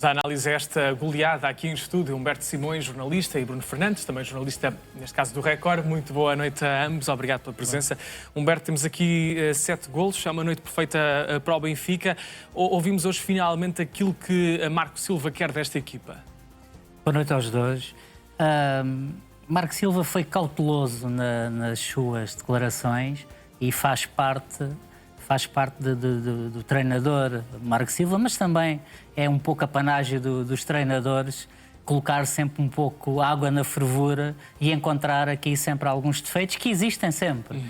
A análise esta goleada aqui em estúdio, Humberto Simões, jornalista, e Bruno Fernandes, também jornalista, neste caso do Record. Muito boa noite a ambos, obrigado pela presença. Humberto, temos aqui 7 golos, é uma noite perfeita para o Benfica. Ouvimos hoje finalmente aquilo que Marco Silva quer desta equipa. Boa noite aos dois. Marco Silva foi cauteloso nas suas declarações e faz parte do treinador Marco Silva, mas também é um pouco apanágio dos treinadores colocar sempre um pouco água na fervura e encontrar aqui sempre alguns defeitos que existem sempre.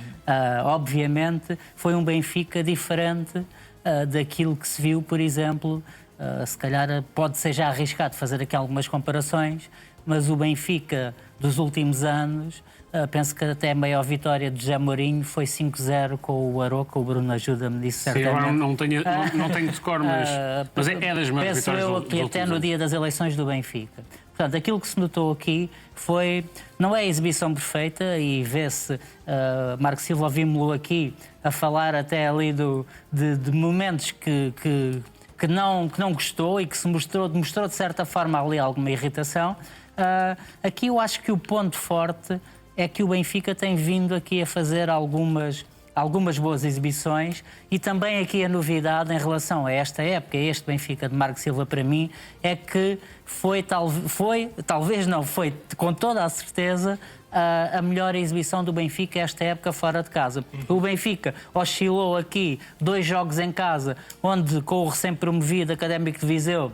Obviamente foi um Benfica diferente daquilo que se viu, por exemplo, se calhar pode ser já arriscado fazer aqui algumas comparações, mas o Benfica dos últimos anos, penso que até a maior vitória de José Mourinho foi 5-0 com o Aroca. O Bruno ajuda-me disso, certamente. Sim, agora não tenho decor, mas é das maiores vitórias do que até no dia das eleições do Benfica. Portanto, aquilo que se notou aqui não é a exibição perfeita, e vê-se, Marco Silva, ouvimos-lo aqui a falar até ali de momentos que não gostou e que demonstrou de certa forma ali alguma irritação. Aqui eu acho que o ponto forte é que o Benfica tem vindo aqui a fazer algumas boas exibições, e também aqui a novidade em relação a esta época, este Benfica de Marco Silva, para mim, é que foi com toda a certeza a melhor exibição do Benfica esta época fora de casa. O Benfica oscilou aqui 2 jogos em casa, onde com o recém-promovido Académico de Viseu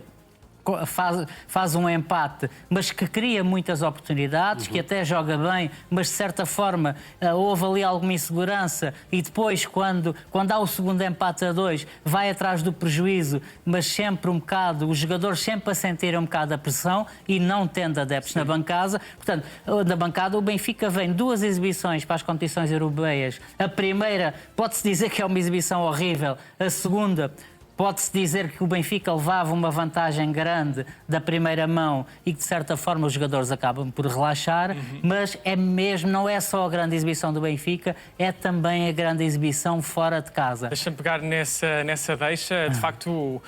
faz um empate, mas que cria muitas oportunidades, que até joga bem, mas de certa forma houve ali alguma insegurança, e depois quando há o segundo empate a 2 vai atrás do prejuízo, mas sempre um bocado, os jogadores sempre a sentirem um bocado a pressão e não tendo adeptos na bancada. Portanto, na bancada o Benfica vem 2 exibições para as competições europeias. A primeira pode-se dizer que é uma exibição horrível, a segunda pode-se dizer que o Benfica levava uma vantagem grande da primeira mão e que, de certa forma, os jogadores acabam por relaxar, mas não é só a grande exibição do Benfica, é também a grande exibição fora de casa. Deixa-me pegar nessa deixa. De facto,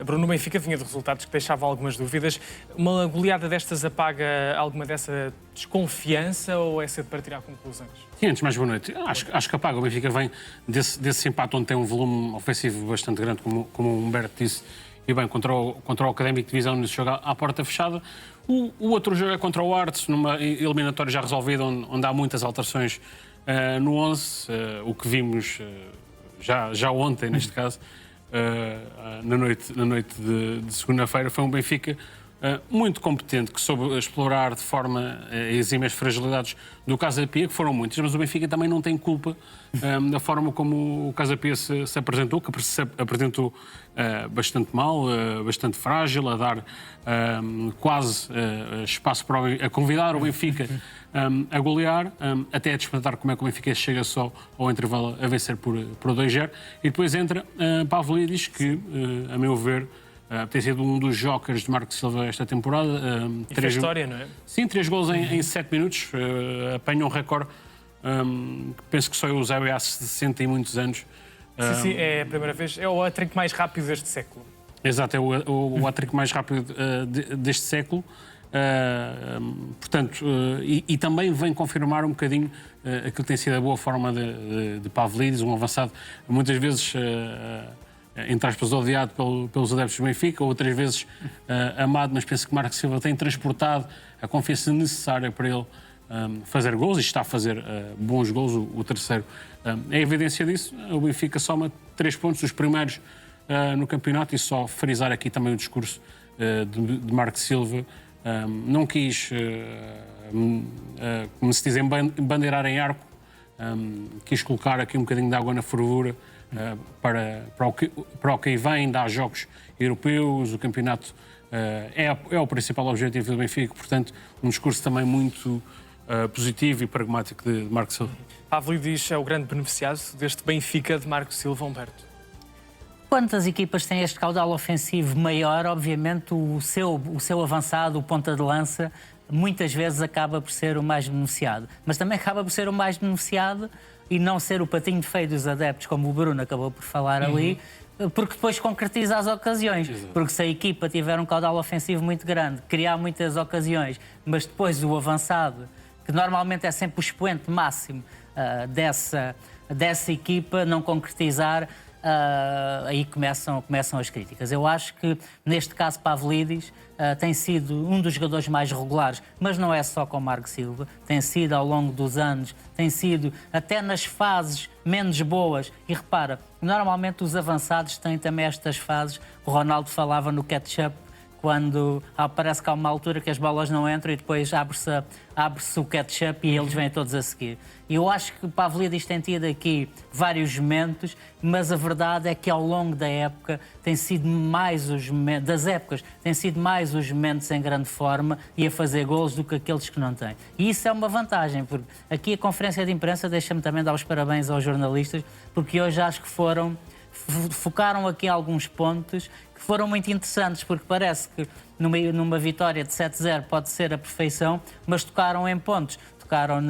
Bruno, o Benfica vinha de resultados que deixavam algumas dúvidas. Uma goleada destas apaga alguma dessa desconfiança, ou é cedo para tirar conclusões? Sim, antes mais boa noite. Acho que apaga. O Benfica vem desse empate onde tem um volume ofensivo bastante grande, como o Humberto disse, e bem, contra o Académico de Viseu nesse jogo à porta fechada. O outro jogo é contra o Artes, numa eliminatória já resolvida, onde há muitas alterações no 11, o que vimos já ontem, neste caso, na noite de segunda-feira. Foi um Benfica muito competente, que soube explorar de forma exímia as fragilidades do Casa Pia, que foram muitas, mas o Benfica também não tem culpa da forma como o Casa Pia se apresentou, que se apresentou bastante mal, bastante frágil, a dar quase espaço a convidar o Benfica a golear, até a despertar como é que o Benfica chega só ao intervalo a vencer por 2-0, e depois entra Pavlidis, que, a meu ver, tem sido um dos jokers de Marco Silva esta temporada. E fez história, não é? Sim, 3 gols em 7 minutos. Apanha um recorde. Penso que só eu usei há 60 e muitos anos. Sim, é a primeira vez. É o hat-trick mais rápido deste século. Exato, é o hat-trick mais rápido deste século. Portanto, e também vem confirmar um bocadinho aquilo que tem sido a boa forma de Pavlidis, um avançado muitas vezes entre aspas, odiado pelos adeptos do Benfica, outras vezes amado, mas penso que Marco Silva tem transportado a confiança necessária para ele fazer gols, e está a fazer bons gols. O terceiro é evidência disso. O Benfica soma 3 pontos, os primeiros no campeonato, e só frisar aqui também o discurso de Marco Silva. Não quis, como se diz, bandeirar em arco, quis colocar aqui um bocadinho de água na fervura para o que aí vem. Ainda há jogos europeus, o campeonato é o principal objetivo do Benfica, portanto, um discurso também muito positivo e pragmático de Marco Silva. Pavlidis é o grande beneficiado deste Benfica de Marco Silva, Humberto. Quantas equipas têm este caudal ofensivo maior, obviamente o seu avançado, o ponta de lança, muitas vezes acaba por ser o mais beneficiado. Mas também acaba por ser o mais beneficiado e não ser o patinho feio dos adeptos, como o Bruno acabou por falar ali, porque depois concretiza as ocasiões. Exato. Porque se a equipa tiver um caudal ofensivo muito grande, criar muitas ocasiões, mas depois o avançado, que normalmente é sempre o expoente máximo dessa equipa, não concretizar, aí começam as críticas. Eu acho que, neste caso, Pavlidis tem sido um dos jogadores mais regulares, mas não é só com Marco Silva, tem sido ao longo dos anos, tem sido até nas fases menos boas. E repara, normalmente os avançados têm também estas fases. O Ronaldo falava no catch-up, quando parece que há uma altura que as bolas não entram e depois abre-se o catch-up e eles vêm todos a seguir. E eu acho que o Pavlidis tem tido aqui vários momentos, mas a verdade é que ao longo da época tem sido mais os momentos em grande forma e a fazer golos do que aqueles que não têm. E isso é uma vantagem, porque aqui a conferência de imprensa deixa-me também dar os parabéns aos jornalistas, porque hoje acho que focaram aqui alguns pontos que foram muito interessantes, porque parece que numa vitória de 7-0 pode ser a perfeição, mas tocaram em pontos. Tocaram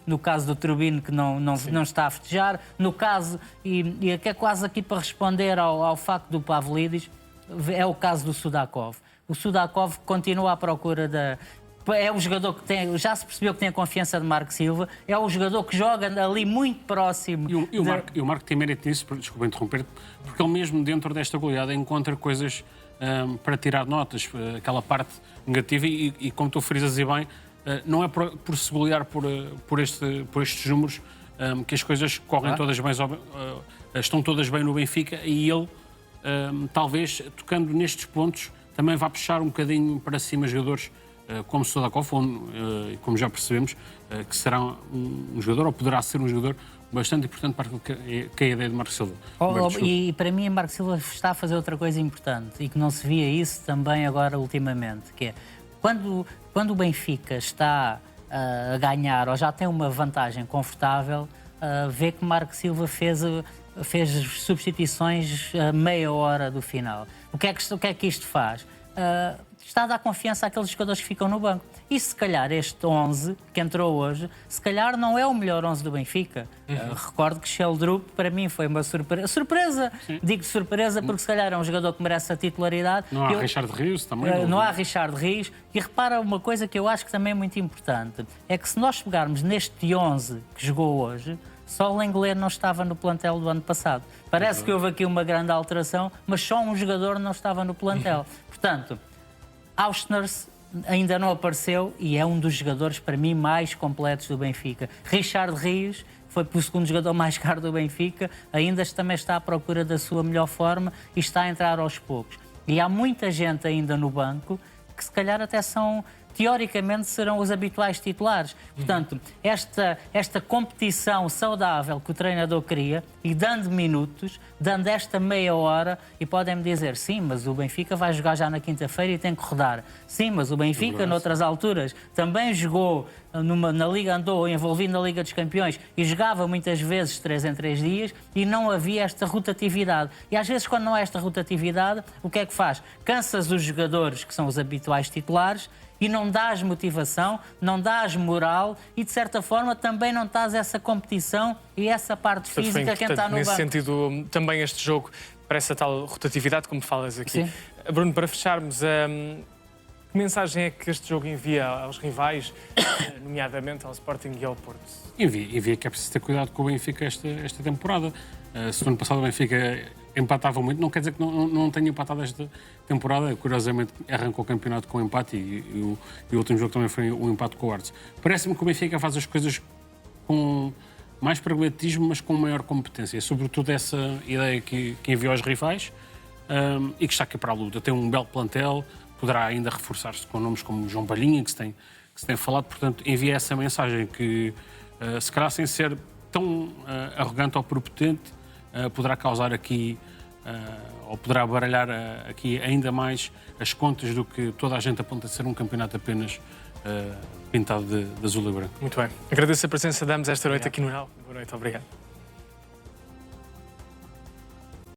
no caso do Turbino, que não está a festejar, no caso, e é quase aqui para responder ao facto do Pavlidis, é o caso do Sudakov. O Sudakov continua à procura é o jogador que já se percebeu que tem a confiança de Marco Silva, é o jogador que joga ali muito próximo. E o Marco tem mérito nisso, desculpa interromper, porque ele mesmo dentro desta goleada encontra coisas para tirar notas, aquela parte negativa, e como tu frisas e bem, não é por se golear por estes números que as coisas correm todas bem, estão todas bem no Benfica, e ele, talvez, tocando nestes pontos, também vai puxar um bocadinho para cima jogadores como Sudakov, como já percebemos, que será um jogador, ou poderá ser um jogador bastante importante para a ideia de Marco Silva. E para mim, Marco Silva está a fazer outra coisa importante e que não se via isso também agora ultimamente, que é quando o Benfica está a ganhar ou já tem uma vantagem confortável, vê que Marco Silva fez substituições a meia hora do final. O que é que isto faz? Está a dar confiança àqueles jogadores que ficam no banco. E se calhar este 11 que entrou hoje, se calhar não é o melhor 11 do Benfica. Recordo que Sheldrup para mim foi uma surpresa. Surpresa! Sim. Digo surpresa porque se calhar é um jogador que merece a titularidade. Não há Richard Rios também? Não há Richard Rios. E repara uma coisa que eu acho que também é muito importante. É que se nós pegarmos neste 11 que jogou hoje, só o Lenglet não estava no plantel do ano passado. Parece que houve aqui uma grande alteração, mas só um jogador não estava no plantel. Portanto, Auschner ainda não apareceu e é um dos jogadores, para mim, mais completos do Benfica. Richard Rios foi o segundo jogador mais caro do Benfica, ainda também está à procura da sua melhor forma e está a entrar aos poucos. E há muita gente ainda no banco que se calhar até teoricamente serão os habituais titulares. Portanto, esta competição saudável que o treinador cria e dando minutos, dando esta meia hora, e podem-me dizer, sim, mas o Benfica vai jogar já na quinta-feira e tem que rodar. Sim, mas o Benfica, noutras alturas, também jogou na Liga, andou envolvido na Liga dos Campeões e jogava muitas vezes 3 em 3 dias e não havia esta rotatividade. E às vezes, quando não há esta rotatividade, o que é que faz? Cansas os jogadores que são os habituais titulares e não dás motivação, não dás moral e, de certa forma, também não dás essa competição e essa parte física que está no banco. Nesse sentido, também este jogo, para essa tal rotatividade, como falas aqui. Sim. Bruno, para fecharmos, que mensagem é que este jogo envia aos rivais, nomeadamente ao Sporting e ao Porto? Envia que é preciso ter cuidado com o Benfica esta temporada. Se no ano passado o Benfica empatava muito, não quer dizer que não tenha empatado esta temporada. Curiosamente, arrancou o campeonato com empate e o último jogo também foi um empate com o Artes. Parece-me que o Benfica faz as coisas com mais pragmatismo, mas com maior competência. Sobretudo essa ideia que enviou aos rivais e que está aqui para a luta. Tem um belo plantel, poderá ainda reforçar-se com nomes como João Palhinha, que se tem falado. Portanto, envia essa mensagem que, se calhar sem ser tão arrogante ou prepotente, poderá causar aqui, ou poderá baralhar aqui ainda mais as contas do que toda a gente aponta a ser um campeonato apenas pintado de azul e branco. Muito bem. Agradeço a presença de ambos esta noite aqui no Real. Boa noite, obrigado.